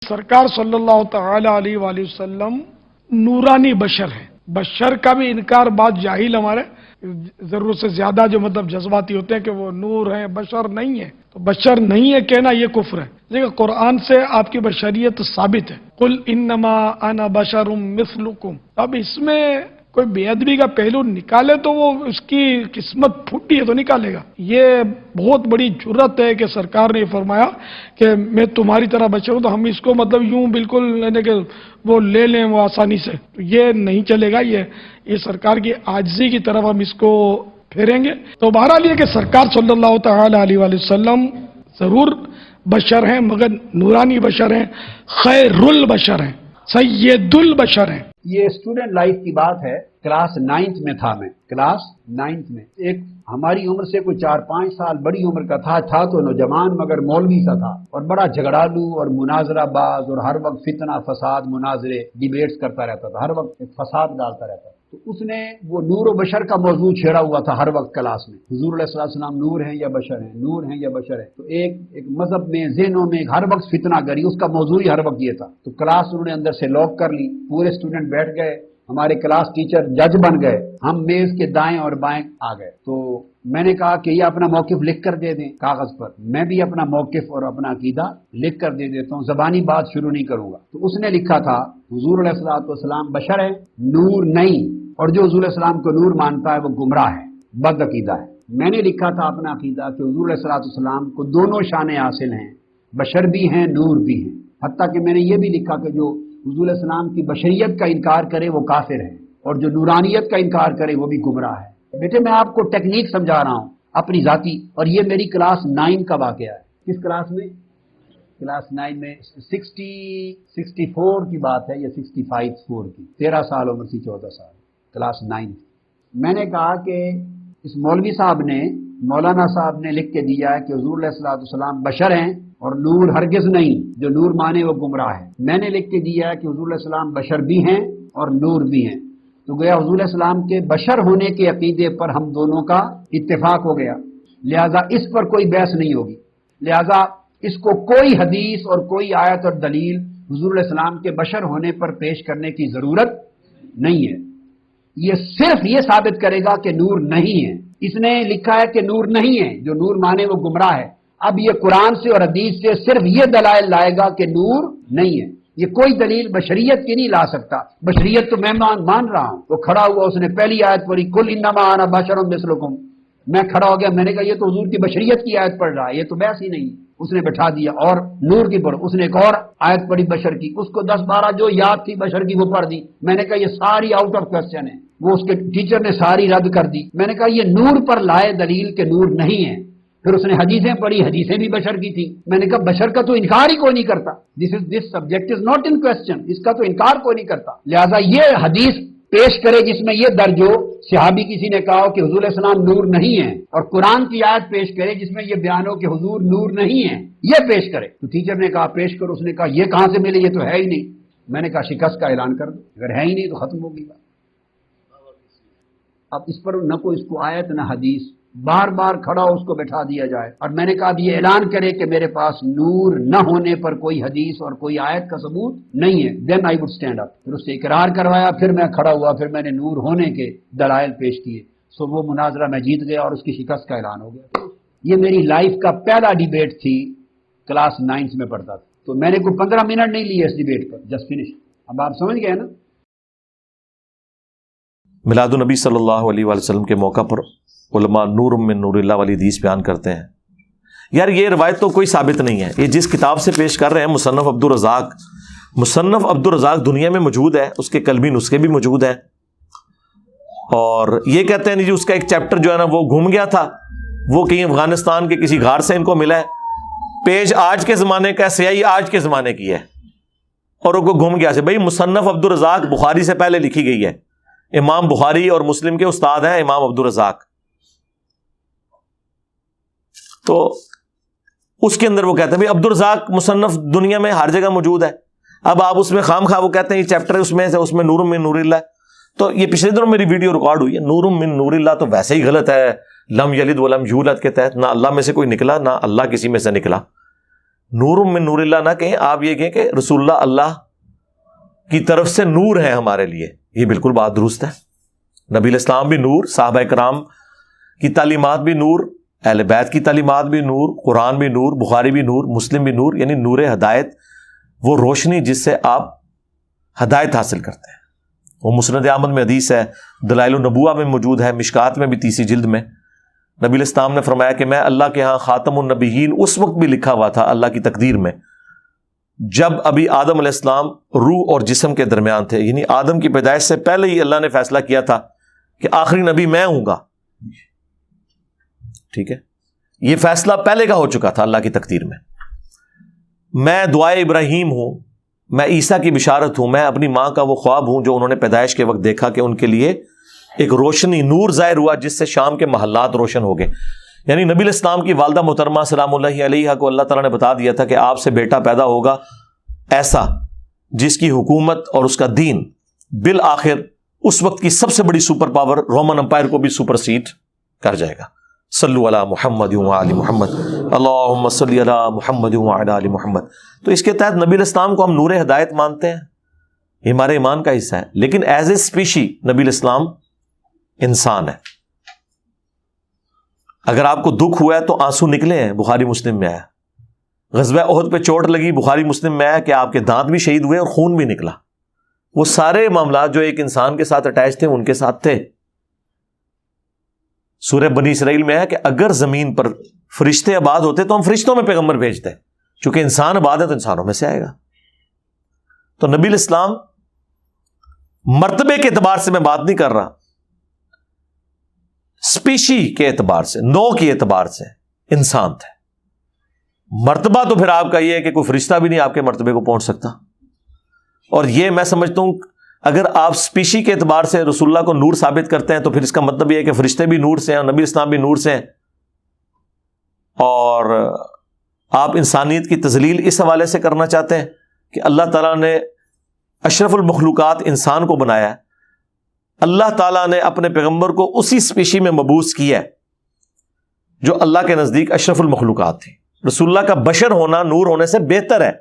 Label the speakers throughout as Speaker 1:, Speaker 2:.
Speaker 1: سرکار صلی اللہ تعالی علیہ وآلہ وسلم نورانی بشر ہیں. بشر کا بھی انکار بعض جاہل ہمارے ضرورت سے زیادہ جو جذباتی ہوتے ہیں کہ وہ نور ہیں، بشر نہیں ہے. تو بشر نہیں ہے کہنا یہ کفر ہے. لیکن قرآن سے آپ کی بشریت ثابت ہے. قل انما انا بشر مثلکم. اب اس میں کوئی بے ادبی کا پہلو نکالے تو وہ اس کی قسمت پھوٹی ہے تو نکالے گا. یہ بہت بڑی جرت ہے کہ سرکار نے فرمایا کہ میں تمہاری طرح بشر ہوں، تو ہم اس کو یوں بالکل یعنی کہ وہ لے لیں وہ آسانی سے. تو یہ نہیں چلے گا. یہ سرکار کی عاجزی کی طرف ہم اس کو پھیریں گے. تو بہرحال یہ کہ سرکار صلی اللہ تعالی علیہ وآلہ وسلم ضرور بشر ہیں، مگر نورانی بشر ہیں، خیر البشر ہیں، سید البشر ہیں.
Speaker 2: یہ اسٹوڈنٹ لائف کی بات ہے. کلاس 9th میں تھا میں، کلاس 9th میں. ایک ہماری عمر سے کوئی 4-5 سال بڑی عمر کا تھا تو نوجوان مگر مولوی سا تھا، اور بڑا جھگڑالو اور مناظرہ باز، اور ہر وقت فتنہ فساد مناظرے ڈیبیٹس کرتا رہتا تھا، ہر وقت ایک فساد ڈالتا رہتا تھا. تو اس نے وہ نور و بشر کا موضوع چھیڑا ہوا تھا ہر وقت کلاس میں. حضور علیہ السلام نور ہیں یا بشر ہیں، نور ہیں یا بشر ہیں. تو ایک مذہب میں ذہنوں میں ہر وقت فتنہ گری، اس کا موضوع ہی ہر وقت یہ تھا. تو کلاس انہوں نے اندر سے لاک کر لی، پورے اسٹوڈنٹ بیٹھ گئے، ہمارے کلاس ٹیچر جج بن گئے، ہم میز کے دائیں اور بائیں آ گئے. تو میں نے کہا کہ یہ اپنا موقف لکھ کر دے دیں کاغذ پر. میں بھی اپنا موقف اور اپنا عقیدہ لکھ کر دے دیتا ہوں، زبانی بات شروع نہیں کروں گا. تو اس نے لکھا تھا حضور علیہ السلام بشر ہے، نور نہیں، اور جو حضور علیہ السلام کو نور مانتا ہے وہ گمراہ ہے، بد عقیدہ ہے. میں نے لکھا تھا اپنا عقیدہ کہ حضور علیہ السلام کو دونوں شانیں حاصل ہیں، بشر بھی ہیں، نور بھی ہیں. حتیٰ کہ میں نے یہ بھی لکھا کہ جو حضور علیہ السلام کی بشریت کا انکار کرے وہ کافر ہے، اور جو نورانیت کا انکار کرے وہ بھی گمراہ ہے. بیٹے میں آپ کو ٹیکنیک سمجھا رہا ہوں اپنی ذاتی، اور یہ میری کلاس 9 کا واقعہ ہے. کس کلاس میں؟ کلاس 9 میں 64 کی بات ہے یا 65 کی، 13 سال عمر سے 14 سال، کلاس 9. میں نے کہا کہ اس مولوی صاحب نے، مولانا صاحب نے لکھ کے دیا ہے کہ حضور علیہ السلام بشر ہیں اور نور ہرگز نہیں، جو نور مانے وہ گمراہ ہے. میں نے لکھ کے دیا ہے کہ حضور علیہ السلام بشر بھی ہیں اور نور بھی ہیں. تو گویا حضور علیہ السلام کے بشر ہونے کے عقیدے پر ہم دونوں کا اتفاق ہو گیا، لہذا اس پر کوئی بحث نہیں ہوگی. لہذا اس کو کوئی حدیث اور کوئی آیت اور دلیل حضور علیہ السلام کے بشر ہونے پر پیش کرنے کی ضرورت نہیں ہے. یہ صرف یہ ثابت کرے گا کہ نور نہیں ہے. اس نے لکھا ہے کہ نور نہیں ہے، جو نور مانے وہ گمراہ ہے. اب یہ قرآن سے اور حدیث سے صرف یہ دلائل لائے گا کہ نور نہیں ہے. یہ کوئی دلیل بشریت کی نہیں لا سکتا. بشریت تو میں مان رہا ہوں. وہ کھڑا ہوا، اس نے پہلی آیت پڑھی، قل انما انا بشر مثلکم. میں کھڑا ہو گیا، میں نے کہا یہ تو حضور کی بشریت کی آیت پڑھ رہا ہے، یہ تو بحث ہی نہیں. اس نے بٹھا دیا اور نور کی پڑھ. اس نے ایک اور آیت پڑھی بشر کی، اس کو 10-12 جو یاد تھی بشر کی وہ پڑھ دی. میں نے کہا یہ ساری آؤٹ آف کوسچن ہے. وہ اس کے ٹیچر نے ساری رد کر دی. میں نے کہا یہ نور پر لائے دلیل کہ نور نہیں ہے. پھر اس نے حدیثیں پڑھی، حدیثیں بھی بشر کی تھی. میں نے کہا بشر کا تو انکار ہی کوئی نہیں کرتا. This subject is not in question, اس کا تو انکار کوئی نہیں کرتا. لہذا یہ حدیث پیش کرے جس میں یہ درج ہو، صحابی کسی نے کہا کہ حضور علیہ السلام نور نہیں ہے، اور قرآن کی آیت پیش کرے جس میں یہ بیان ہو کہ حضور نور نہیں ہے، یہ پیش کرے. تو ٹیچر نے کہا پیش کرو. اس نے کہا یہ کہاں سے ملے، یہ تو ہے ہی نہیں. میں نے کہا شکست کا اعلان کر دو، اگر ہے ہی نہیں تو ختم ہوگی بات. اب اس پر نہ کوئی اس کو آیت نہ حدیث، بار بار کھڑا اس کو بٹھا دیا جائے. اور میں نے کہا یہ اعلان کرے کہ میرے پاس نور نہ ہونے پر کوئی حدیث اور کوئی آیت کا ثبوت نہیں ہے. دین آئی وڈ اسٹینڈ اپ. پھر اس سے اقرار کروایا، پھر میں کھڑا ہوا، پھر میں نے نور ہونے کے دلائل پیش کیے. سو وہ مناظرہ میں جیت گیا اور اس کی شکست کا اعلان ہو گیا. یہ میری لائف کا پہلا ڈیبیٹ تھی، کلاس 9 میں پڑھتا تھا. تو میں نے کوئی 15 منٹ نہیں لیے اس ڈیبیٹ پر، جسٹ فنش. اب آپ سمجھ گئے نا.
Speaker 3: میلاد النبی صلی اللہ علیہ وآلہ وسلم کے موقع پر علماء نور من نور اللہ والی حدیث بیان کرتے ہیں. یار یہ روایت تو کوئی ثابت نہیں ہے. یہ جس کتاب سے پیش کر رہے ہیں مصنف عبدالرزاق دنیا میں موجود ہے، اس کے قلبی نسخے بھی موجود ہیں. اور یہ کہتے ہیں جی اس کا ایک چیپٹر جو ہے نا وہ گھوم گیا تھا، وہ کہیں افغانستان کے کسی غار سے ان کو ملا ہے. پیج آج کے زمانے کا، سیاہی آج کے زمانے کی ہے، اور وہ گھوم گیا سے. بھائی مصنف عبدالرزاق بخاری سے پہلے لکھی گئی ہے. امام بخاری اور مسلم کے استاد ہیں امام عبدالرزاق. تو اس کے اندر وہ کہتے ہیں بھائی عبدالرزاق مصنف دنیا میں ہر جگہ موجود ہے. اب آپ اس میں خام خواہ وہ کہتے ہیں یہ چیپٹر اس میں نور من نور اللہ. تو یہ پچھلے دنوں میری ویڈیو ریکارڈ ہوئی ہے. نور من نور اللہ تو ویسے ہی غلط ہے. لم یلد ولم یولد کے تحت نہ اللہ میں سے کوئی نکلا نہ اللہ کسی میں سے نکلا. نور من نور اللہ نہ کہیں، آپ یہ کہیں کہ رسول اللہ کی طرف سے نور ہے ہمارے لیے. یہ بالکل بات درست ہے. نبی الاسلام بھی نور، صحابہ کرام کی تعلیمات بھی نور، اہل بیت کی تعلیمات بھی نور، قرآن بھی نور، بخاری بھی نور، مسلم بھی نور، یعنی نور ہدایت، وہ روشنی جس سے آپ ہدایت حاصل کرتے ہیں. وہ مسند احمد میں حدیث ہے، دلائل النبوہ میں موجود ہے، مشکات میں بھی 30 جلد میں نبی الاسلام نے فرمایا کہ میں اللہ کے ہاں خاتم النبیین اس وقت بھی لکھا ہوا تھا اللہ کی تقدیر میں جب ابھی آدم علیہ السلام روح اور جسم کے درمیان تھے، یعنی آدم کی پیدائش سے پہلے ہی اللہ نے فیصلہ کیا تھا کہ آخری نبی میں ہوں گا. ٹھیک ہے، یہ فیصلہ پہلے کا ہو چکا تھا اللہ کی تقدیر میں. میں دعائے ابراہیم ہوں، میں عیسیٰ کی بشارت ہوں، میں اپنی ماں کا وہ خواب ہوں جو انہوں نے پیدائش کے وقت دیکھا کہ ان کے لیے ایک روشنی نور ظاہر ہوا جس سے شام کے محلات روشن ہو گئے. یعنی نبی الاسلام کی والدہ محترمہ سلام اللہ علیہا کو اللہ تعالیٰ نے بتا دیا تھا کہ آپ سے بیٹا پیدا ہوگا ایسا جس کی حکومت اور اس کا دین بالآخر اس وقت کی سب سے بڑی سپر پاور رومن امپائر کو بھی سپر سیٹ کر جائے گا. صلو علی محمد وعلی محمد، اللہم صلی علی محمد وعلی آل محمد. تو اس کے تحت نبی الاسلام کو ہم نور ہدایت مانتے ہیں، یہ ہمارے ایمان کا حصہ ہے. لیکن ایز اے اسپیشی نبی الاسلام انسان ہے. اگر آپ کو دکھ ہوا ہے تو آنسو نکلے ہیں، بخاری مسلم میں آیا. غزوہ احد پہ چوٹ لگی، بخاری مسلم میں آیا کہ آپ کے دانت بھی شہید ہوئے اور خون بھی نکلا. وہ سارے معاملات جو ایک انسان کے ساتھ اٹیچ تھے ان کے ساتھ تھے. سورہ بنی اسرائیل میں ہے کہ اگر زمین پر فرشتے آباد ہوتے تو ہم فرشتوں میں پیغمبر بھیجتے، چونکہ انسان آباد ہے تو انسانوں میں سے آئے گا. تو نبی الاسلام مرتبے کے اعتبار سے میں بات نہیں کر رہا، اسپیشی کے اعتبار سے، نو کے اعتبار سے انسان تھے. مرتبہ تو پھر آپ کا یہ ہے کہ کوئی فرشتہ بھی نہیں آپ کے مرتبے کو پہنچ سکتا. اور یہ میں سمجھتا ہوں اگر آپ اسپیشی کے اعتبار سے رسول اللہ کو نور ثابت کرتے ہیں تو پھر اس کا مطلب یہ ہے کہ فرشتے بھی نور سے ہیں اور نبی اسلام بھی نور سے ہیں. اور آپ انسانیت کی تذلیل اس حوالے سے کرنا چاہتے ہیں کہ اللہ تعالیٰ نے اشرف المخلوقات انسان کو بنایا ہے، اللہ تعالیٰ نے اپنے پیغمبر کو اسی اسپیشی میں مبعوث کیا ہے جو اللہ کے نزدیک اشرف المخلوقات تھی. رسول اللہ کا بشر ہونا نور ہونے سے بہتر ہے،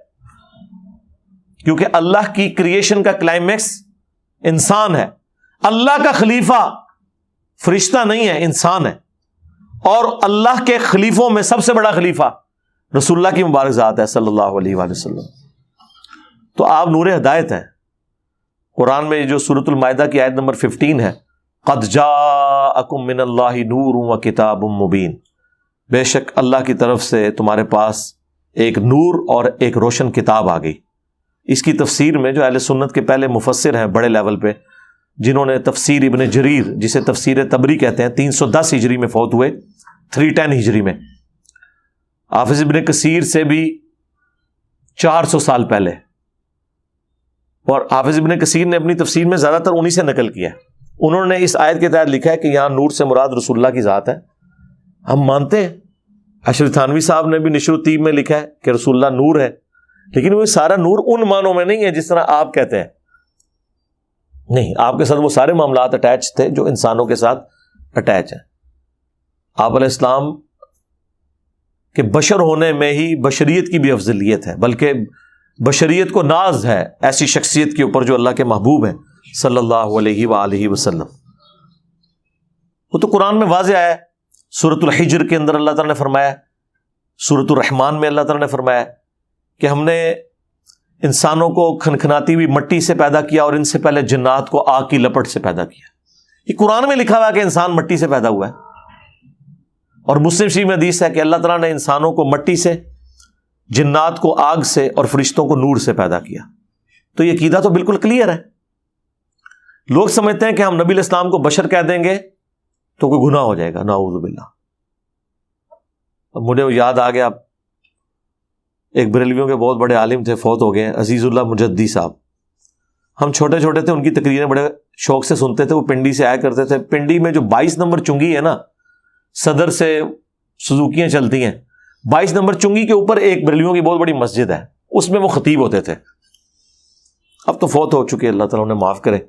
Speaker 3: کیونکہ اللہ کی کریشن کا کلائمیکس انسان ہے. اللہ کا خلیفہ فرشتہ نہیں ہے، انسان ہے. اور اللہ کے خلیفوں میں سب سے بڑا خلیفہ رسول اللہ کی مبارک ذات ہے صلی اللہ علیہ وآلہ وسلم. تو آپ نور ہدایت ہیں. قرآن میں جو سورۃ المائدہ کی آیت نمبر 15 ہے، قد جاءکم من اللہ نور و کتاب مبین، بے شک اللہ کی طرف سے تمہارے پاس ایک نور اور ایک روشن کتاب آ گئی. اس کی تفسیر میں جو اہل سنت کے پہلے مفسر ہیں بڑے لیول پہ، جنہوں نے تفسیر ابن جریر جسے تفسیر طبری کہتے ہیں 310 ہجری میں فوت ہوئے، 310 ہجری میں، حافظ ابن کثیر سے بھی 400 سال پہلے، اور حافظ ابن کثیر نے اپنی تفسیر میں زیادہ تر انہی سے نقل کیا ہے. انہوں نے اس آیت کے تحت لکھا ہے کہ یہاں نور سے مراد رسول اللہ کی ذات ہے. ہم مانتے ہیں. اشرف تھانوی صاحب نے بھی نشر الطیب میں لکھا ہے کہ رسول اللہ نور ہے، لیکن وہ سارا نور ان معنوں میں نہیں ہے جس طرح آپ کہتے ہیں. نہیں، آپ کے ساتھ وہ سارے معاملات اٹیچ تھے جو انسانوں کے ساتھ اٹیچ ہیں. آپ علیہ السلام کے بشر ہونے میں ہی بشریت کی بھی افضلیت ہے، بلکہ بشریت کو ناز ہے ایسی شخصیت کے اوپر جو اللہ کے محبوب ہیں صلی اللہ علیہ وآلہ وسلم. وہ تو قرآن میں واضح آیا ہے. سورۃ الحجر کے اندر اللہ تعالیٰ نے فرمایا، سورۃ الرحمن میں اللہ تعالیٰ نے فرمایا کہ ہم نے انسانوں کو کھنکھناتی ہوئی مٹی سے پیدا کیا اور ان سے پہلے جنات کو آگ کی لپٹ سے پیدا کیا. یہ قرآن میں لکھا ہوا ہے کہ انسان مٹی سے پیدا ہوا ہے. اور مسلم شریف میں حدیث ہے کہ اللہ تعالیٰ نے انسانوں کو مٹی سے، جنات کو آگ سے اور فرشتوں کو نور سے پیدا کیا. تو یہ عقیدہ تو بالکل کلیئر ہے. لوگ سمجھتے ہیں کہ ہم نبی الاسلام کو بشر کہہ دیں گے تو کوئی گناہ ہو جائے گا، نعوذ باللہ. اب مجھے یاد آ گیا، ایک بریلویوں کے بہت بڑے عالم تھے، فوت ہو گئے، عزیز اللہ مجدی صاحب. ہم چھوٹے چھوٹے تھے، ان کی تقریریں بڑے شوق سے سنتے تھے. وہ پنڈی سے آیا کرتے تھے. پنڈی میں جو 22 نمبر چنگی ہے نا، صدر سے سزوکیاں چلتی ہیں، 22 نمبر چنگی کے اوپر ایک بریلویوں کی بہت بڑی مسجد ہے، اس میں وہ خطیب ہوتے تھے. اب تو فوت ہو چکے، اللہ تعالیٰ انہیں معاف کرے.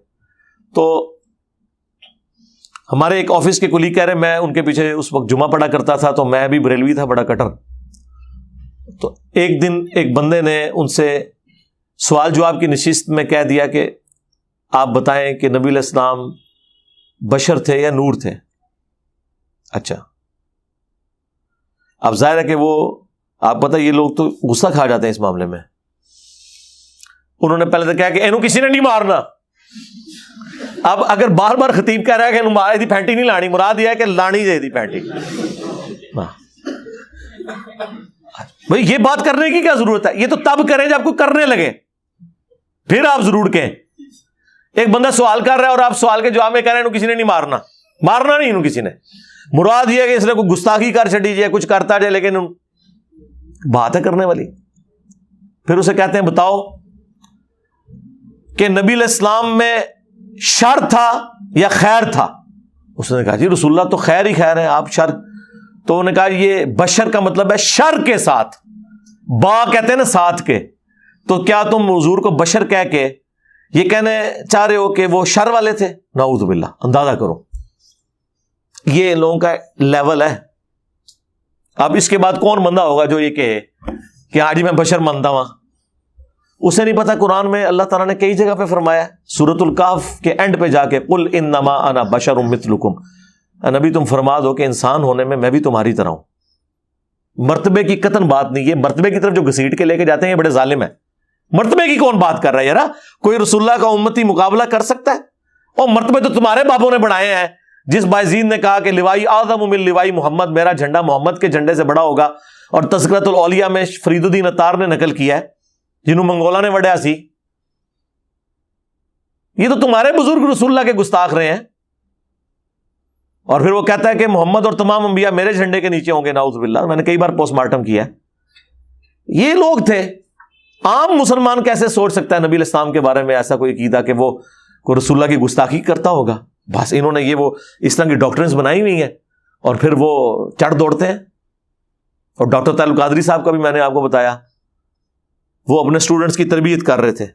Speaker 3: تو ہمارے ایک آفس کے کلیگ کہہ رہے، میں ان کے پیچھے اس وقت جمعہ پڑھا کرتا تھا، تو میں بھی بریلوی تھا، بڑا کٹر. تو ایک دن ایک بندے نے ان سے سوال جواب کی نشست میں کہہ دیا کہ آپ بتائیں کہ نبی علیہ السلام بشر تھے یا نور تھے؟ اچھا، اب ظاہر ہے کہ وہ آپ پتہ یہ لوگ تو غصہ کھا جاتے ہیں اس معاملے میں. انہوں نے پہلے تو کہا کہ اینو کسی نے نہیں مارنا. اب اگر بار بار خطیب کہہ رہا ہے کہ مارے دی پینٹی نہیں لانی، مراد یہ ہے کہ لانی دے دی پینٹی. بھئی یہ بات کرنے کی کیا ضرورت ہے؟ یہ تو تب کریں جب کوئی کرنے لگے، پھر آپ ضرور کہیں. ایک بندہ سوال کر رہا ہے اور آپ سوال کے جواب میں کہہ رہے ہیں کسی نے نہیں مارنا. مارنا نہیں کسی نے، مراد یہ ہے کہ اس نے کوئی گستاخی کر چڑی جائے، کچھ کرتا جائے، لیکن بات ہے کرنے والی. پھر اسے کہتے ہیں بتاؤ کہ نبی علیہ السلام میں شر تھا یا خیر تھا؟ اس نے کہا جی رسول اللہ تو خیر ہی خیر ہے، آپ شر. تو انہوں نے کہا یہ بشر کا مطلب ہے شر کے ساتھ، با کہتے ہیں نا ساتھ کے. تو کیا تم حضور کو بشر کہہ کے یہ کہنے چاہ رہے ہو کہ وہ شر والے تھے؟ نعوذ باللہ. اندازہ کرو یہ ان لوگوں کا لیول ہے. اب اس کے بعد کون بندہ ہوگا جو یہ کہے کہ آج میں بشر مانتا ہوں؟ اسے نہیں پتا قرآن میں اللہ تعالیٰ نے کئی جگہ پہ فرمایا، سورۃ الکہف کے اینڈ پہ جا کے قل انما انا بشر مثلکم، نبی تم فرما دو کہ انسان ہونے میں بھی تمہاری طرح ہوں. مرتبے کی قطن بات نہیں، یہ مرتبے کی طرف جو گھسیٹ کے لے کے جاتے ہیں یہ بڑے ظالم ہیں. مرتبے کی کون بات کر رہا ہے یار؟ کوئی رسول اللہ کا امتی مقابلہ کر سکتا ہے؟ اور مرتبے تو تمہارے بابوں نے بڑھائے ہیں. جس بائزید نے کہا کہ لوائی اعظم من لوائی محمد، میرا جھنڈا محمد کے جھنڈے سے بڑا ہوگا، اور تذکرۃ الاولیاء میں فرید الدین عطار نے نقل کیا ہے جنہوں منگولا نے وڈیا سی. یہ تو تمہارے بزرگ رسول اللہ کے گستاخ رہے ہیں. اور پھر وہ کہتا ہے کہ محمد اور تمام انبیاء میرے جھنڈے کے نیچے ہوں گے. نعوذ باللہ. میں نے کئی بار پوسٹ مارٹم کیا ہے. یہ لوگ تھے. عام مسلمان کیسے سوچ سکتا ہے نبی علیہ السلام کے بارے میں ایسا کوئی عقیدہ کہ وہ کوئی رسول اللہ کی گستاخی کرتا ہوگا؟ بس انہوں نے یہ وہ اس طرح کی ڈاکٹرنس بنائی ہوئی ہیں اور پھر وہ چڑھ دوڑتے ہیں. اور ڈاکٹر طارق القادری صاحب کا بھی میں نے آپ کو بتایا، وہ اپنے اسٹوڈنٹس کی تربیت کر رہے تھے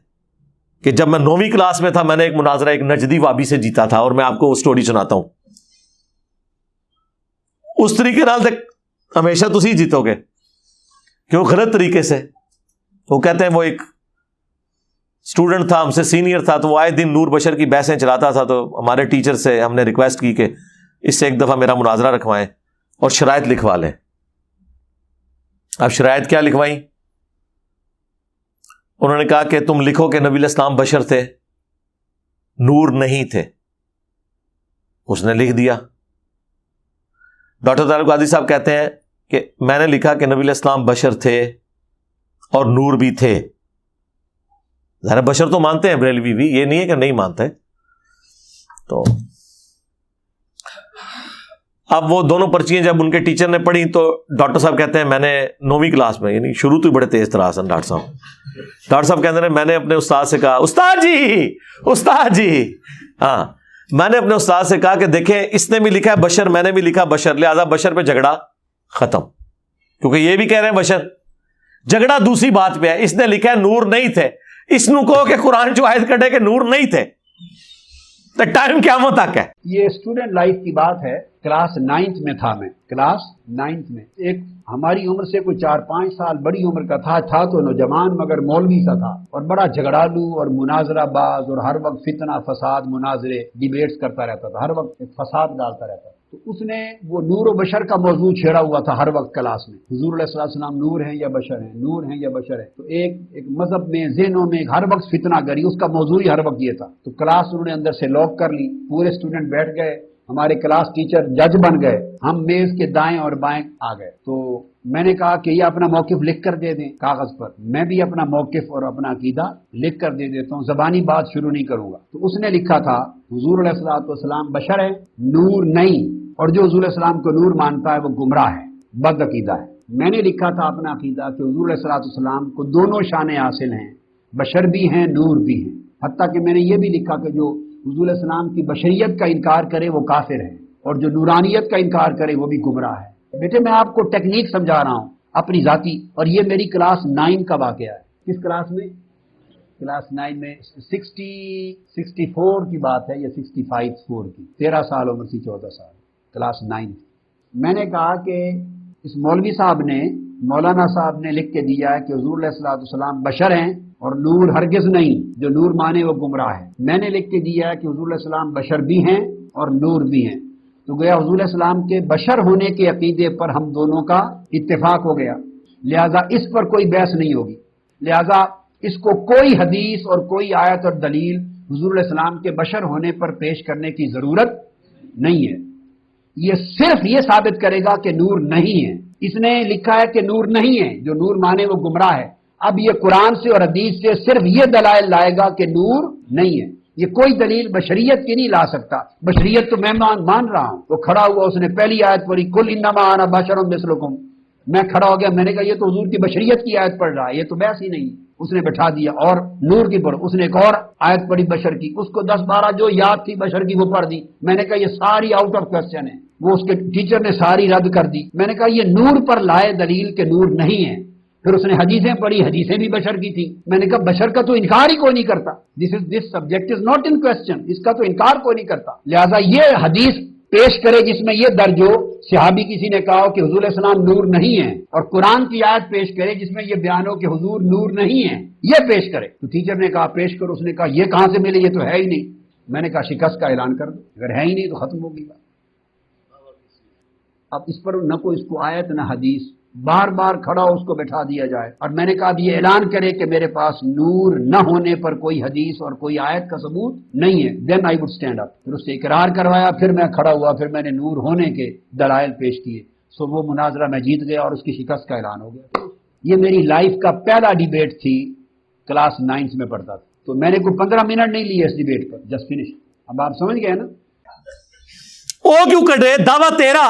Speaker 3: کہ جب میں 9ویں کلاس میں تھا میں نے ایک مناظرہ ایک نجدی وابی سے جیتا تھا، اور میں آپ کو وہ سٹوری سناتا ہوں. اس طریقے نال تک ہمیشہ تسی جیتو گے کیوں؟ غلط طریقے سے. وہ کہتے ہیں وہ ایک اسٹوڈنٹ تھا ہم سے سینئر تھا، تو وہ آئے دن نور بشر کی بحثیں چلاتا تھا. تو ہمارے ٹیچر سے ہم نے ریکویسٹ کی کہ اس سے ایک دفعہ میرا مناظرہ رکھوائیں اور شرائط لکھوا لیں. اب شرائط کیا لکھوائیں؟ انہوں نے کہا کہ تم لکھو کہ نبی علیہ السلام بشر تھے، نور نہیں تھے. اس نے لکھ دیا. ڈاکٹر طارق القادری صاحب کہتے ہیں کہ میں نے لکھا کہ نبی علیہ السلام بشر تھے اور نور بھی تھے. ذرا بشر تو مانتے ہیں بریلوی بھی، یہ نہیں ہے کہ نہیں مانتے. تو اب وہ دونوں پرچیاں جب ان کے ٹیچر نے پڑھی تو ڈاکٹر صاحب کہتے ہیں میں نے 9ویں کلاس میں، یعنی شروع تو ہی بڑے تیز تراس ہیں ڈاکٹر صاحب کہتے ہیں میں نے اپنے استاد سے کہا استاد جی ہاں میں نے اپنے استاد سے کہا کہ دیکھیں اس نے بھی لکھا ہے بشر، میں نے بھی لکھا بشر، لہذا بشر پہ جھگڑا ختم، کیونکہ یہ بھی کہہ رہے ہیں بشر. جھگڑا دوسری بات پہ ہے. اس نے لکھا ہے نور نہیں تھے، اس نو کہو کہ قرآن جو آیت کٹے کہ نور نہیں تھے تو ٹائم قیامت تک ہے.
Speaker 2: یہ اسٹوڈنٹ لائف کی بات ہے. کلاس 9th میں تھا میں، کلاس 9th میں. ایک ہماری عمر سے کوئی 4-5 سال بڑی عمر کا تھا تو نوجوان مگر مولوی سا تھا، اور بڑا جھگڑالو اور مناظرہ باز، اور ہر وقت فتنہ فساد مناظرے ڈیبیٹس کرتا رہتا تھا، ہر وقت ایک فساد ڈالتا رہتا تھا. تو اس نے وہ نور و بشر کا موضوع چھیڑا ہوا تھا ہر وقت کلاس میں. حضور علیہ السلام نور ہیں یا بشر ہیں، نور ہیں یا بشر ہیں. تو ایک مذہب میں ذہنوں میں ہر وقت فتنہ گری، اس کا موضوع ہی ہر وقت یہ تھا. تو کلاس انہوں نے اندر سے لاک کر لی، پورے اسٹوڈنٹ بیٹھ گئے، ہمارے کلاس ٹیچر جج بن گئے، ہم میز کے دائیں اور بائیں آ گئے. تو میں نے کہا کہ یہ اپنا موقف لکھ کر دے دیں کاغذ پر. میں بھی اپنا موقف اور اپنا عقیدہ لکھ کر دے دیتا ہوں، زبانی بات شروع نہیں کروں گا. تو اس نے لکھا تھا حضور علیہ السلام بشر ہے، نور نہیں، اور جو حضور علیہ السلام کو نور مانتا ہے وہ گمراہ ہے، بد عقیدہ ہے. میں نے لکھا تھا اپنا عقیدہ کہ حضور علیہ السلام کو دونوں شانیں حاصل ہیں، بشر بھی ہیں نور بھی ہیں. حتیٰ کہ میں نے یہ بھی لکھا کہ جو حضور علیہ السلام کی بشریت کا انکار کرے وہ کافر ہے، اور جو نورانیت کا انکار کرے وہ بھی گمراہ ہے. بیٹے میں آپ کو ٹیکنیک سمجھا رہا ہوں اپنی ذاتی، اور یہ میری کلاس 9 کا واقعہ ہے. کس کلاس میں؟ کلاس 9 میں 64 کی بات ہے یا 65 کی. 13 سال عمر تھی، 14 سال، کلاس 9. میں نے کہا کہ اس مولوی صاحب نے مولانا صاحب نے لکھ کے دیا ہے کہ حضور علیہ الصلوۃ والسلام بشر ہیں اور نور ہرگز نہیں، جو نور مانے وہ گمراہ ہے۔ میں نے لکھ کے دیا ہے کہ حضور علیہ السلام بشر بھی ہیں اور نور بھی ہیں۔ تو گویا حضور علیہ السلام کے بشر ہونے کے عقیدے پر ہم دونوں کا اتفاق ہو گیا، لہذا اس پر کوئی بحث نہیں ہوگی، لہذا اس کو کوئی حدیث اور کوئی آیت اور دلیل حضور علیہ السلام کے بشر ہونے پر پیش کرنے کی ضرورت نہیں ہے۔ یہ صرف یہ ثابت کرے گا کہ نور نہیں ہے۔ اس نے لکھا ہے کہ نور نہیں ہے، جو نور مانے وہ گمراہ ہے۔ اب یہ قرآن سے اور حدیث سے صرف یہ دلائل لائے گا کہ نور نہیں ہے، یہ کوئی دلیل بشریت کی نہیں لا سکتا۔ بشریت تو میں مان رہا ہوں۔ وہ کھڑا ہوا، اس نے پہلی آیت پڑھی کل انما انا بشر مثلکم، میں کھڑا ہو گیا، میں نے کہا یہ تو حضور کی بشریت کی آیت پڑھ رہا ہے، یہ تو بحث ہی نہیں۔ اس نے بٹھا دیا اور نور کی پڑھ، اس نے ایک اور آیت پڑھی بشر کی، اس کو 10-12 جو یاد تھی بشر کی وہ پڑھ دی۔ میں نے کہا یہ ساری آؤٹ آف کوسچن ہے، وہ اس کے ٹیچر نے ساری رد کر دی۔ میں نے کہا یہ نور پر لائے دلیل کہ نور نہیں ہے۔ پھر اس نے حدیثیں پڑھی، حدیثیں بھی بشر کی تھی۔ میں نے کہا بشر کا تو انکار ہی کوئی نہیں کرتا، this subject is not in question, اس کا تو انکار کوئی نہیں کرتا، لہذا یہ حدیث پیش کرے جس میں یہ درج ہو، صحابی کسی نے کہا ہو کہ حضور علیہ السلام نور نہیں ہے، اور قرآن کی آیت پیش کرے جس میں یہ بیان ہو کہ حضور نور نہیں ہے، یہ پیش کرے۔ تو ٹیچر نے کہا پیش کرو، اس نے کہا یہ کہاں سے ملے، یہ تو ہے ہی نہیں۔ میں نے کہا شکست کا اعلان کر دو، اگر ہے ہی نہیں تو ختم ہوگی بات۔ اب اس پر نہ کوئی اس کو آیت نہ حدیث، بار بار کھڑا ہو اس کو بٹھا دیا جائے، اور میں نے کہا اب یہ اعلان کرے کہ میرے پاس نور نہ ہونے پر کوئی حدیث اور کوئی آیت کا ثبوت نہیں ہے، دین آئی وڈ اسٹینڈ اپ۔ پھر اس سے اقرار کروایا، پھر میں کھڑا ہوا، پھر میں نے نور ہونے کے دلائل پیش کیے، سو وہ مناظرہ میں جیت گیا اور اس کی شکست کا اعلان ہو گیا۔ یہ میری لائف کا پہلا ڈیبیٹ تھی، کلاس 9 میں پڑھتا تھا، تو میں نے کوئی 15 منٹ نہیں لیے اس ڈیبیٹ پر، جسٹ فنش۔ اب آپ سمجھ گئے نا؟
Speaker 3: او کیوں کٹے دعویٰ تیرا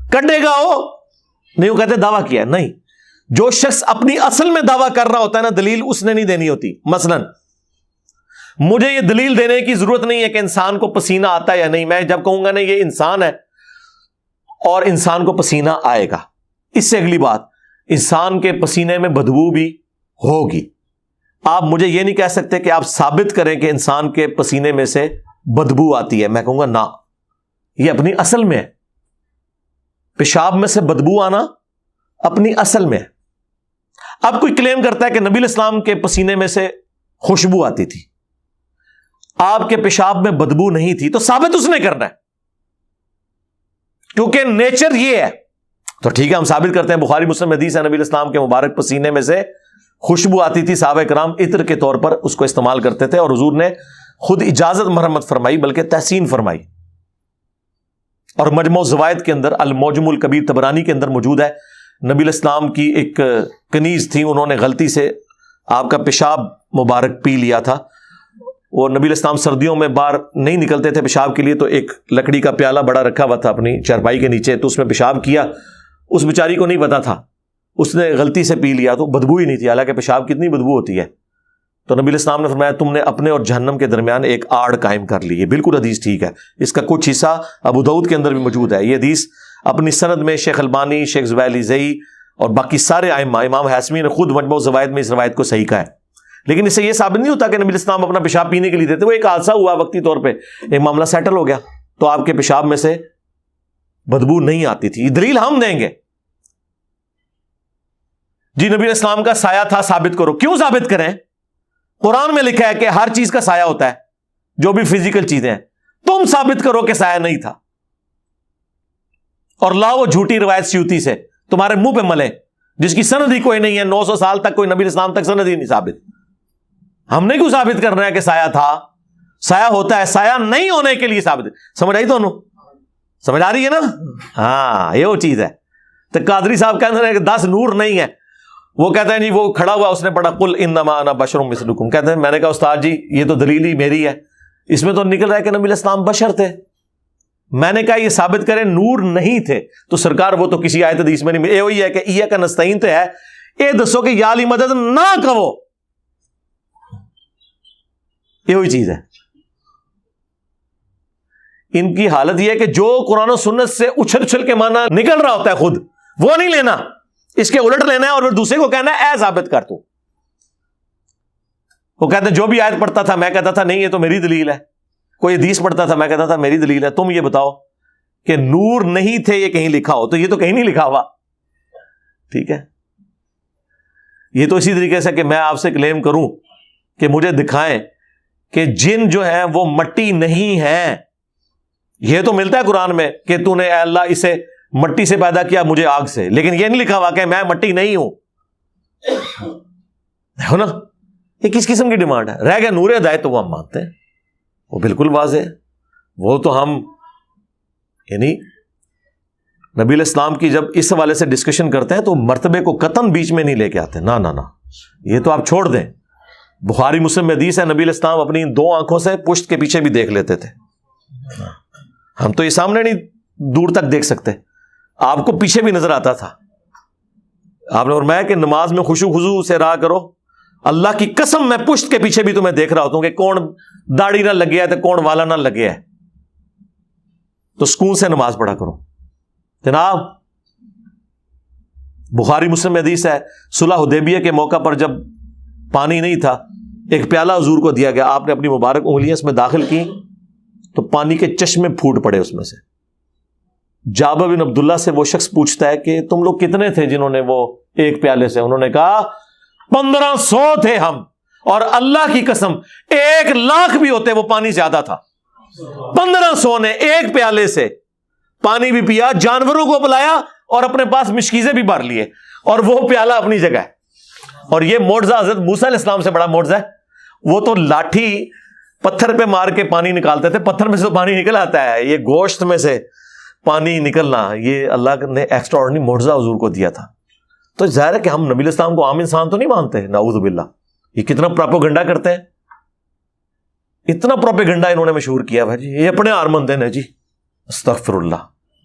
Speaker 3: کٹے گا، وہ نہیں، وہ کہتے دعویٰ کیا ہے نہیں۔ جو شخص اپنی اصل میں دعویٰ کر رہا ہوتا ہے نا، دلیل اس نے نہیں دینی ہوتی۔ مثلا مجھے یہ دلیل دینے کی ضرورت نہیں ہے کہ انسان کو پسینہ آتا ہے یا نہیں، میں جب کہوں گا نا یہ انسان ہے اور انسان کو پسینہ آئے گا، اس سے اگلی بات انسان کے پسینے میں بدبو بھی ہوگی۔ آپ مجھے یہ نہیں کہہ سکتے کہ آپ ثابت کریں کہ انسان کے پسینے میں سے بدبو آتی ہے، میں کہوں گا نہ، یہ اپنی اصل میں ہے۔ پیشاب میں سے بدبو آنا اپنی اصل میں ہے۔ اب کوئی کلیم کرتا ہے کہ نبی الاسلام کے پسینے میں سے خوشبو آتی تھی، آپ کے پیشاب میں بدبو نہیں تھی، تو ثابت اس نے کرنا ہے، کیونکہ نیچر یہ ہے۔ تو ٹھیک ہے، ہم ثابت کرتے ہیں، بخاری مسلم حدیث ہے، نبی الاسلام کے مبارک پسینے میں سے خوشبو آتی تھی، صحابہ کرام عطر کے طور پر اس کو استعمال کرتے تھے، اور حضور نے خود اجازت مرحمت فرمائی، بلکہ تحسین فرمائی۔ اور مجموع الزوائد کے اندر المعجم الکبیر طبرانی کے اندر موجود ہے، نبی الاسلام کی ایک کنیز تھی، انہوں نے غلطی سے آپ کا پیشاب مبارک پی لیا تھا۔ وہ نبی الاسلام سردیوں میں باہر نہیں نکلتے تھے پیشاب کے لیے، تو ایک لکڑی کا پیالہ بڑا رکھا ہوا تھا اپنی چارپائی کے نیچے، تو اس میں پیشاب کیا، اس بیچاری کو نہیں پتا تھا، اس نے غلطی سے پی لیا، تو بدبو ہی نہیں تھی، حالانکہ پیشاب کتنی بدبو ہوتی ہے۔ تو نبی الاسلام نے فرمایا تم نے اپنے اور جہنم کے درمیان ایک آڑ قائم کر لی ہے۔ بالکل حدیث ٹھیک ہے، اس کا کچھ حصہ ابو داؤد کے اندر بھی موجود ہے۔ یہ حدیث اپنی سند میں شیخ البانی، شیخ زبیلی زئی اور باقی سارے ائمہ، امام حاسمی نے خود مجموع الزوائد میں اس روایت کو صحیح کہا ہے، لیکن اس سے یہ ثابت نہیں ہوتا کہ نبی الاسلام اپنا پیشاب پینے کے لیے دیتے، وہ ایک حادثہ ہوا وقتی طور پہ، ایک معاملہ سیٹل ہو گیا، تو آپ کے پیشاب میں سے بدبو نہیں آتی تھی۔ یہ دلیل ہم دیں گے جی نبی الاسلام کا سایہ تھا، ثابت کرو۔ کیوں ثابت کریں؟ قرآن میں لکھا ہے کہ ہر چیز کا سایہ ہوتا ہے، جو بھی فزیکل چیزیں ہیں، تم ثابت کرو کہ سایہ نہیں تھا، اور لاؤ وہ جھوٹی روایت سیوطی سے تمہارے منہ پہ ملے، جس کی سند ہی کوئی نہیں ہے، 900 سال تک کوئی نبی اسلام تک سند ہی نہیں ثابت۔ ہم نے کیوں ثابت کرنا ہے کہ سایہ تھا؟ سایہ ہوتا ہے، سایہ نہیں ہونے کے لیے ثابت۔ سمجھ آئی دونوں؟ سمجھ آ رہی ہے نا؟ ہاں، یہ وہ چیز ہے۔ تو قادری صاحب کہتے ہیں کہ 10 نور نہیں ہے، وہ کہتے ہیں جی وہ کھڑا ہوا، اس نے پڑھا قل انما انا بشر مثلکم، کہتے ہیں میں نے کہا استاد جی یہ تو دلیل ہی میری ہے، اس میں تو نکل رہا ہے کہ نبی الاسلام بشر تھے۔ میں نے کہا یہ ثابت کریں نور نہیں تھے، تو سرکار وہ تو کسی آیت حدیث میں نہیں، یہ وہی ہے کہ ایاک نستعین تے ہے، یہ دسو کہ یا علی مدد نہ کہو، یہ وہی چیز ہے۔ ان کی حالت یہ ہے کہ جو قرآن و سنت سے اچھل اچھل کے معنی نکل رہا ہوتا ہے خود وہ نہیں لینا، اس کے الٹ لینا ہے، اور پھر دوسرے کو کہنا ہے اے ثابت کر تو۔ وہ کہتے ہیں جو بھی آیت پڑھتا تھا میں کہتا تھا نہیں یہ تو میری دلیل ہے، کوئی حدیث پڑھتا تھا میں کہتا تھا میری دلیل ہے، تم یہ بتاؤ کہ نور نہیں تھے یہ کہیں لکھا ہو، تو یہ تو کہیں نہیں لکھا ہوا، ٹھیک ہے. یہ تو اسی طریقے سے کہ میں آپ سے کلیم کروں کہ مجھے دکھائیں کہ جن جو ہیں وہ مٹی نہیں ہے. یہ تو ملتا ہے قرآن میں کہ تو نے اے اللہ اسے مٹی سے پیدا کیا مجھے آگ سے, لیکن یہ نہیں لکھا ہوا کہ میں مٹی نہیں ہوں. دیکھو نا یہ کس قسم کی ڈیمانڈ ہے. رہ گیا نور ہدایت, تو وہ ہم مانتے ہیں, وہ بالکل واضح ہے. وہ تو ہم یعنی نبی علیہ السلام کی جب اس حوالے سے ڈسکشن کرتے ہیں تو مرتبے کو قطعاً بیچ میں نہیں لے کے آتے. نہ نہ نہ, یہ تو آپ چھوڑ دیں. بخاری مسلم میں حدیث ہے نبی علیہ السلام اپنی 2 آنکھوں سے پشت کے پیچھے بھی دیکھ لیتے تھے. ہم تو یہ سامنے نہیں دور تک دیکھ سکتے, آپ کو پیچھے بھی نظر آتا تھا. آپ نے فرمایا کہ نماز میں خشوع خضوع سے رہا کرو. اللہ کی قسم میں پشت کے پیچھے بھی تمہیں دیکھ رہا ہوتا ہوں کہ کون داڑھی نہ لگیا ہے تو کون والا نہ لگیا ہے, تو سکون سے نماز پڑھا کرو. جناب بخاری مسلم میں حدیث ہے صلح حدیبیہ کے موقع پر جب پانی نہیں تھا, ایک پیالہ حضور کو دیا گیا, آپ نے اپنی مبارک انگلیاں اس میں داخل کی تو پانی کے چشمے پھوٹ پڑے اس میں سے. جابر بن عبداللہ سے وہ شخص پوچھتا ہے کہ تم لوگ کتنے تھے جنہوں نے وہ ایک پیالے سے, انہوں نے کہا 1500 تھے ہم, اور اللہ کی قسم 1,00,000 بھی ہوتے وہ پانی زیادہ تھا. 1500 نے ایک پیالے سے پانی بھی پیا, جانوروں کو پلایا اور اپنے پاس مشکیزیں بھی بھر لیے, اور وہ پیالہ اپنی جگہ ہے. اور یہ معجزہ حضرت موسیٰ علیہ السلام سے بڑا معجزہ ہے. وہ تو لاٹھی پتھر پہ مار کے پانی نکالتے تھے, پتھر میں سے تو پانی نکل آتا ہے, یہ گوشت میں سے پانی نکلنا یہ اللہ نے ایکسٹرا آرڈنری معجزہ حضور کو دیا تھا. تو ظاہر ہے کہ ہم نبی علیہ السلام کو عام انسان تو نہیں مانتے, نعوذ باللہ. یہ کتنا پروپیگنڈا کرتے ہیں, اتنا پروپیگنڈا انہوں نے مشہور کیا بھائی جی, یہ اپنے آرمند ہیں جی. استغفر اللہ,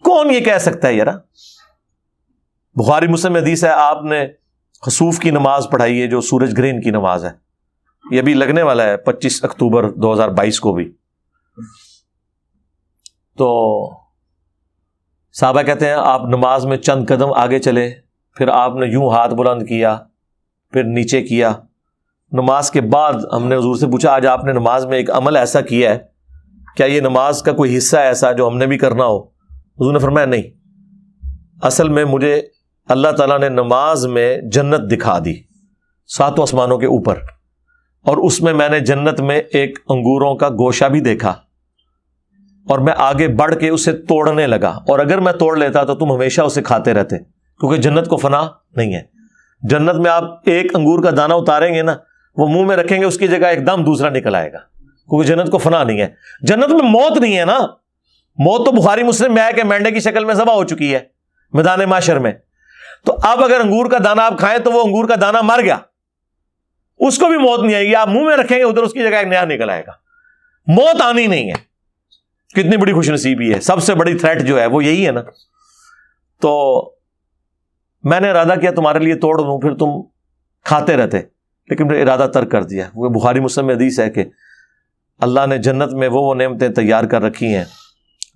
Speaker 3: کون یہ کہہ سکتا ہے یار. بخاری مسلم میں حدیث ہے آپ نے خسوف کی نماز پڑھائی ہے جو سورج گرہن کی نماز ہے, یہ ابھی لگنے والا ہے 25 اکتوبر 2022 کو بھی. تو صحابہ کہتے ہیں آپ نماز میں چند قدم آگے چلے, پھر آپ نے یوں ہاتھ بلند کیا, پھر نیچے کیا. نماز کے بعد ہم نے حضور سے پوچھا آج آپ نے نماز میں ایک عمل ایسا کیا ہے, کیا یہ نماز کا کوئی حصہ ہے ایسا جو ہم نے بھی کرنا ہو؟ حضور نے فرمایا نہیں, اصل میں مجھے اللہ تعالیٰ نے نماز میں جنت دکھا دی 7 آسمانوں کے اوپر, اور اس میں میں نے جنت میں ایک انگوروں کا گوشہ بھی دیکھا, اور میں آگے بڑھ کے اسے توڑنے لگا, اور اگر میں توڑ لیتا تو تم ہمیشہ اسے کھاتے رہتے, کیونکہ جنت کو فنا نہیں ہے. جنت میں آپ ایک انگور کا دانہ اتاریں گے نا, وہ منہ میں رکھیں گے اس کی جگہ ایک دم دوسرا نکل آئے گا, کیونکہ جنت کو فنا نہیں ہے. جنت میں موت نہیں ہے نا, موت تو بخاری مسلم میں ہے کہ مینڈے کی شکل میں ذبح ہو چکی ہے میدان محشر میں. تو اب اگر انگور کا دانہ آپ کھائیں تو وہ انگور کا دانہ مر گیا, اس کو بھی موت نہیں آئے گی, آپ منہ میں رکھیں گے ادھر اس کی جگہ ایک نیا نکل آئے گا. موت آنی نہیں ہے. کتنی بڑی خوش نصیبی ہے, سب سے بڑی تھریٹ جو ہے وہ یہی ہے نا. تو میں نے ارادہ کیا تمہارے لیے توڑ دوں, پھر تم کھاتے رہتے, لیکن پھر ارادہ ترک کر دیا. وہ بخاری مسلم میں حدیث ہے کہ اللہ نے جنت میں وہ نعمتیں تیار کر رکھی ہیں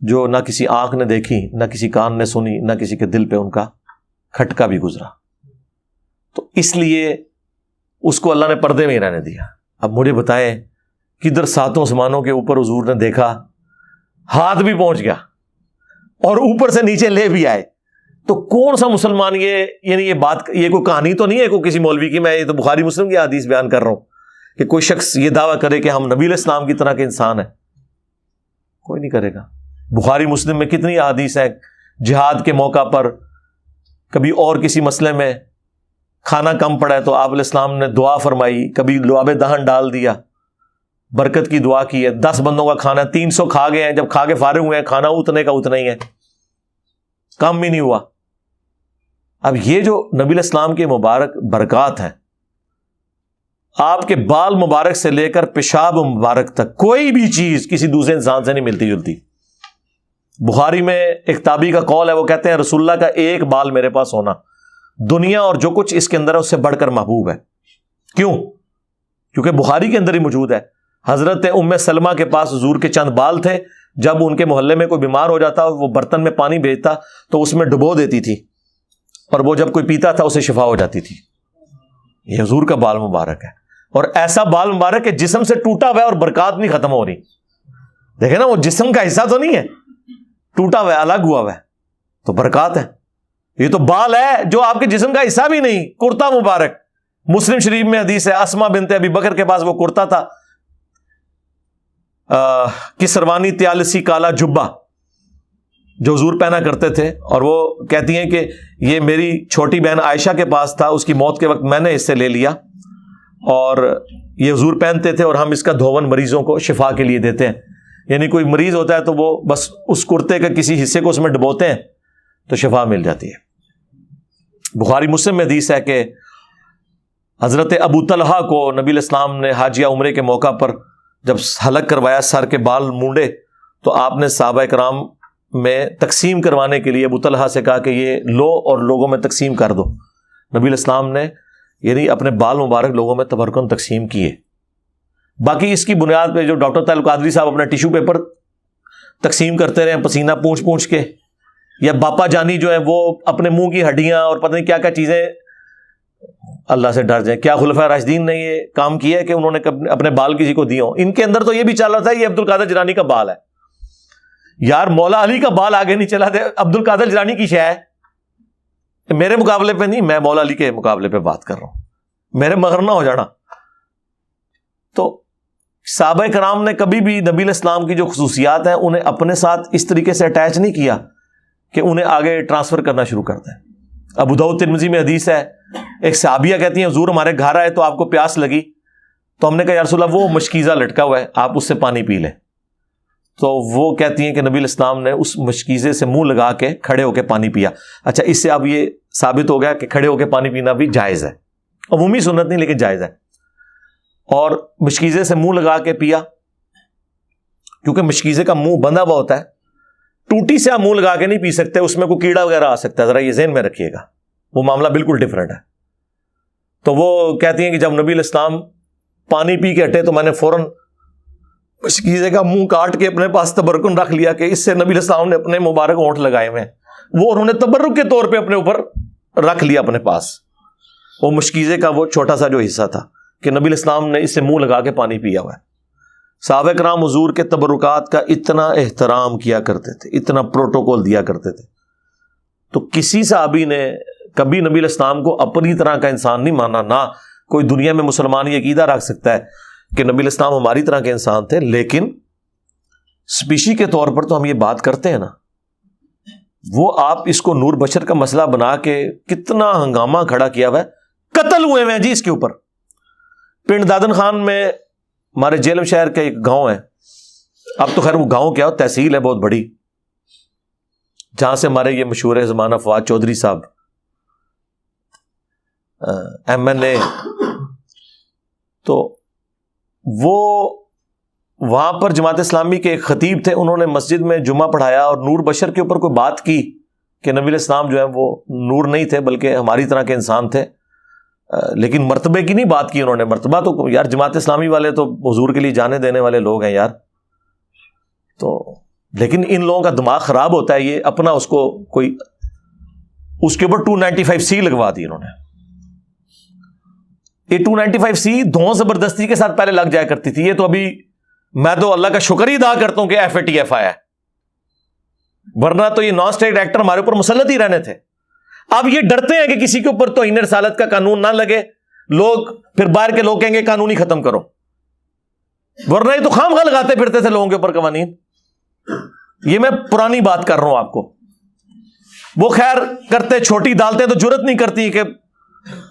Speaker 3: جو نہ کسی آنکھ نے دیکھی, نہ کسی کان نے سنی, نہ کسی کے دل پہ ان کا کھٹکا بھی گزرا. تو اس لیے اس کو اللہ نے پردے میں ہی رہنے دیا. اب مجھے بتائیں کدھر 7 آسمانوں کے اوپر حضور نے دیکھا, ہاتھ بھی پہنچ گیا اور اوپر سے نیچے لے بھی آئے, تو کون سا مسلمان یہ یعنی یہ بات, یہ کوئی کہانی تو نہیں ہے کوئی کسی مولوی کی, میں یہ تو بخاری مسلم کی حدیث بیان کر رہا ہوں کہ کوئی شخص یہ دعویٰ کرے کہ ہم نبی علیہ السلام کی طرح کے انسان ہیں. کوئی نہیں کرے گا. بخاری مسلم میں کتنی حدیث ہیں جہاد کے موقع پر کبھی اور کسی مسئلے میں کھانا کم پڑا ہے تو آپ علیہ السلام نے دعا فرمائی, کبھی لعاب دہن ڈال دیا, برکت کی دعا کی ہے. 10 بندوں کا کھانا 300 کھا گئے ہیں, جب کھا کے فارغ ہوئے ہیں کھانا اتنے کا اتنا ہی ہے, کم بھی نہیں ہوا. اب یہ جو نبی علیہ السلام کے مبارک برکات ہیں, آپ کے بال مبارک سے لے کر پیشاب مبارک تک کوئی بھی چیز کسی دوسرے انسان سے نہیں ملتی جلتی. بخاری میں ایک تابعی کا قول ہے, وہ کہتے ہیں رسول اللہ کا ایک بال میرے پاس ہونا دنیا اور جو کچھ اس کے اندر ہے اس سے بڑھ کر محبوب ہے. کیوں؟ کیونکہ بخاری کے اندر ہی موجود ہے. حضرت ام سلمہ کے پاس حضور کے چند بال تھے, جب ان کے محلے میں کوئی بیمار ہو جاتا وہ برتن میں پانی بھیجتا تو اس میں ڈبو دیتی تھی, اور وہ جب کوئی پیتا تھا اسے شفا ہو جاتی تھی. یہ حضور کا بال مبارک ہے, اور ایسا بال مبارک ہے جسم سے ٹوٹا ہوا ہے اور برکات نہیں ختم ہو رہی. دیکھیں نا, وہ جسم کا حصہ تو نہیں ہے, ٹوٹا ہوا ہے, الگ ہوا ہوا ہے, تو برکات ہے. یہ تو بال ہے جو آپ کے جسم کا حصہ بھی نہیں. کرتا مبارک, مسلم شریف میں حدیث ہے, اسما بنت ابی بکر کے پاس وہ کرتا تھا, کسروانی تیالسی کالا جبہ جو حضور پہنا کرتے تھے, اور وہ کہتی ہیں کہ یہ میری چھوٹی بہن عائشہ کے پاس تھا, اس کی موت کے وقت میں نے اس سے لے لیا, اور یہ حضور پہنتے تھے, اور ہم اس کا دھون مریضوں کو شفا کے لیے دیتے ہیں. یعنی کوئی مریض ہوتا ہے تو وہ بس اس کرتے کے کسی حصے کو اس میں ڈبوتے ہیں تو شفا مل جاتی ہے. بخاری مسلم میں حدیث ہے کہ حضرت ابو طلحہ کو نبی الاسلام نے حج یا عمرے کے موقع پر جب حلق کروایا, سر کے بال مونڈے, تو آپ نے صحابہ کرام میں تقسیم کروانے کے لیے ابو طلحہ سے کہا کہ یہ لو اور لوگوں میں تقسیم کر دو. نبی الاسلام نے یعنی اپنے بال مبارک لوگوں میں تبرکن تقسیم کیے. باقی اس کی بنیاد پہ جو ڈاکٹر طاہر القادری صاحب اپنا ٹیشو پیپر تقسیم کرتے رہے پسینہ پونچھ پونچھ کے, یا باپا جانی جو ہے وہ اپنے منہ کی ہڈیاں اور پتہ نہیں کیا کیا چیزیں, اللہ سے ڈر جائیں. کیا خلفائے راشدین نے یہ کام کیا ہے کہ انہوں نے اپنے بال کسی کو دیے ہوں؟ ان کے اندر تو یہ بھی چل رہا تھا یہ عبد القادر جیلانی کا بال ہے. یار مولا علی کا بال آگے نہیں چلا تھا, عبد القادر جیلانی کی شے ہے. میرے مقابلے پہ نہیں, میں مولا علی کے مقابلے پہ بات کر رہا ہوں, میرے مغر نہ ہو جانا. تو صحابہ کرام نے کبھی بھی نبی الاسلام کی جو خصوصیات ہیں انہیں اپنے ساتھ اس طریقے سے اٹیچ نہیں کیا کہ انہیں آگے ٹرانسفر کرنا شروع کر دیں. ابو داؤد ترمذی میں حدیث ہے, ایک صحابیہ کہتی ہیں حضور ہمارے گھر آئے تو آپ کو پیاس لگی, تو ہم نے کہا یا رسول اللہ وہ مشکیزہ لٹکا ہوا ہے, آپ اس سے پانی پی لیں. تو وہ کہتی ہیں کہ نبی الاسلام نے اس مشکیزے سے منہ لگا کے کھڑے ہو کے پانی پیا. اچھا, اس سے اب یہ ثابت ہو گیا کہ کھڑے ہو کے پانی پینا بھی جائز ہے, عمومی سنت نہیں لیکن جائز ہے. اور مشکیزے سے منہ لگا کے پیا, کیونکہ مشکیزے کا منہ بندھا ہوا ہوتا ہے, ٹوٹی سے آپ منہ لگا کے نہیں پی سکتے, اس میں کوئی کیڑا وغیرہ آ سکتا ہے, ذرا یہ ذہن میں رکھیے گا, وہ معاملہ بالکل ڈفرینٹ ہے. تو وہ کہتی ہیں کہ جب نبی الاسلام پانی پی کے ہٹے تو میں نے فوراً مشکیزے کا منہ کاٹ کے اپنے پاس تبرکن رکھ لیا کہ اس سے نبی الاسلام نے اپنے مبارک ہونٹ لگائے ہوئے ہیں, وہ انہوں نے تبرک کے طور پہ اپنے اوپر رکھ لیا اپنے پاس, وہ مشکیزے کا وہ چھوٹا سا جو حصہ تھا کہ نبی الاسلام نے اس سے منہ لگا کے پانی پیا ہوا ہے. صحابہ کرام حضور کے تبرکات کا اتنا احترام کیا کرتے تھے, اتنا پروٹوکول دیا کرتے تھے. تو کسی صحابی نے کبھی نبی الاسلام کو اپنی طرح کا انسان نہیں مانا. نہ کوئی دنیا میں مسلمان یہ عقیدہ رکھ سکتا ہے کہ نبی الاسلام ہماری طرح کے انسان تھے, لیکن اسپیشی کے طور پر تو ہم یہ بات کرتے ہیں نا, وہ آپ اس کو نور بشر کا مسئلہ بنا کے کتنا ہنگامہ کھڑا کیا ہوا ہے. قتل ہوئے ہیں جی اس کے اوپر. پنڈ دادن خان میں ہمارے جیلم شہر کا ایک گاؤں ہے, اب تو خیر وہ گاؤں کیا ہو, تحصیل ہے بہت بڑی, جہاں سے ہمارے یہ مشہور زمانہ فواد چودھری صاحب MNA, تو وہ وہاں پر جماعت اسلامی کے ایک خطیب تھے, انہوں نے مسجد میں جمعہ پڑھایا اور نور بشر کے اوپر کوئی بات کی کہ نبی الاسلام جو ہے وہ نور نہیں تھے بلکہ ہماری طرح کے انسان تھے, لیکن مرتبے کی نہیں بات کی انہوں نے. مرتبہ تو یار جماعت اسلامی والے تو حضور کے لیے جانے دینے والے لوگ ہیں یار, تو لیکن ان لوگوں کا دماغ خراب ہوتا ہے, یہ اپنا اس کو کوئی اس کے اوپر 295C لگوا دی انہوں نے. یہ 295C دھون زبردستی کے ساتھ پہلے لگ جایا کرتی تھی, یہ تو ابھی میں تو اللہ کا شکر ہی ادا کرتا ہوں کہ FATF آیا ہے, ورنہ تو یہ نان اسٹیٹ ایکٹر ہمارے اوپر مسلط ہی رہنے تھے. اب یہ ڈرتے ہیں کہ کسی کے اوپر توہین رسالت کا قانون نہ لگے, لوگ پھر باہر کے لوگ کہیں گے قانون ہی ختم کرو, ورنہ یہ تو خام خواہ لگاتے پھرتے تھے لوگوں کے اوپر قوانین. یہ میں پرانی بات کر رہا ہوں آپ کو. وہ خیر کرتے چھوٹی عدالتیں تو جرت نہیں کرتی کہ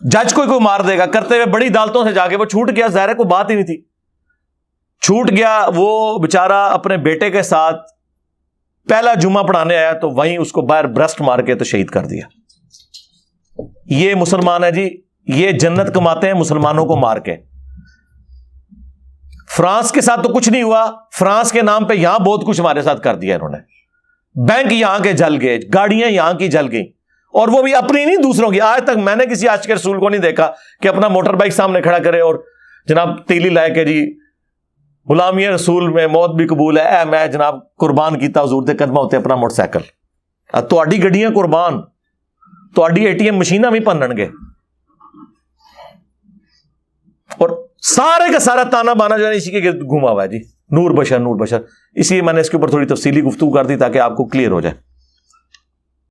Speaker 3: جج کوئی مار دے گا, کرتے ہوئے بڑی عدالتوں سے جا کے وہ چھوٹ گیا, ظاہر ہے کوئی بات ہی نہیں تھی, چھوٹ گیا. وہ بیچارہ اپنے بیٹے کے ساتھ پہلا جمعہ پڑھانے آیا تو وہیں اس کو باہر برسٹ مار کے تو شہید کر دیا. یہ مسلمان ہے جی, یہ جنت کماتے ہیں مسلمانوں کو مار کے. فرانس کے ساتھ تو کچھ نہیں ہوا, فرانس کے نام پہ یہاں بہت کچھ ہمارے ساتھ کر دیا انہوں نے. بینک یہاں کے جل گئے, گاڑیاں یہاں کی جل گئیں, اور وہ بھی اپنی نہیں دوسروں کی. آج تک میں نے کسی عاشق رسول کو نہیں دیکھا کہ اپنا موٹر بائک سامنے کھڑا کرے اور جناب تیلی لائے کہ جی غلامی رسول میں موت بھی قبول ہے, اے میں جناب قربان کیتا حضور دے قدمہ ہوتے اپنا موٹر سائیکل. تہاڈی گڈیاں قربان, تہاڈی ATM مشیناں بھی پنن گے, اور سارے کا سارا تانا بانا جو ہے اسی کے گرد گھوما ہوا ہے جی, نور بشر نور بشر. اس لیے میں نے اس کے اوپر تھوڑی تفصیلی گفتگو کر دی تاکہ آپ کو کلیئر ہو جائے.